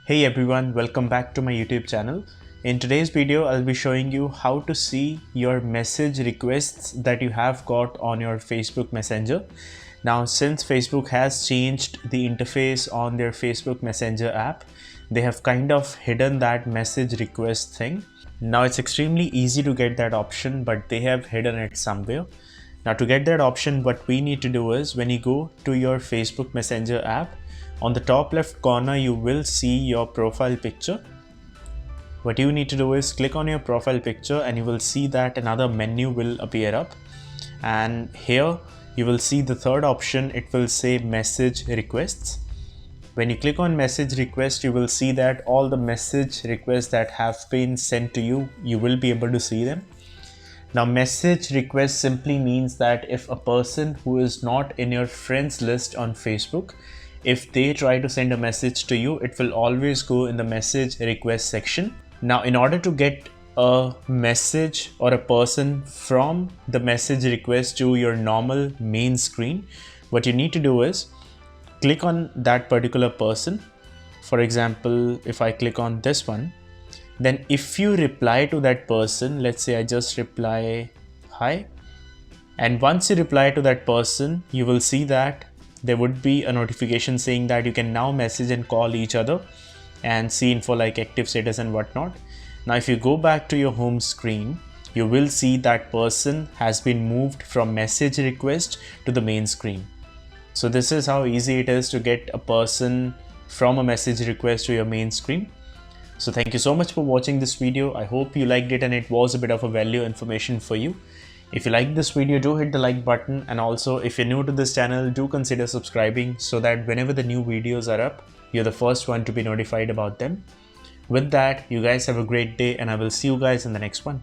Hey everyone, welcome back to my YouTube channel. In today's video, I'll be showing you how to see your message requests that you have got on your Facebook Messenger. Now, since Facebook has changed the interface on their Facebook Messenger app, they have kind of hidden that message request thing. Now it's extremely easy to get that option, but they have hidden it somewhere. Now to get that option, what we need to do is when you go to your Facebook Messenger app, on the top left corner, you will see your profile picture. What you need to do is click on your profile picture and you will see that another menu will appear up. And here you will see the third option. It will say message requests. When you click on message request, you will see that all the message requests that have been sent to you, you will be able to see them. Now, message request simply means that if a person who is not in your friends list on Facebook, if they try to send a message to you, it will always go in the message request section. Now, in order to get a message or a person from the message request to your normal main screen, what you need to do is click on that particular person. For example, if I click on this one, then if you reply to that person, let's say I just reply hi, and once you reply to that person, you will see that there would be a notification saying that you can now message and call each other and see info like active status and whatnot. Now if you go back to your home screen, you will see that person has been moved from message request to the main screen. So this is how easy it is to get a person from a message request to your main screen. So thank you so much for watching this video. I hope you liked it and it was a bit of a value information for you. If you like this video, do hit the like button, and also if you're new to this channel, do consider subscribing so that whenever the new videos are up, you're the first one to be notified about them. With that, you guys have a great day and I will see you guys in the next one.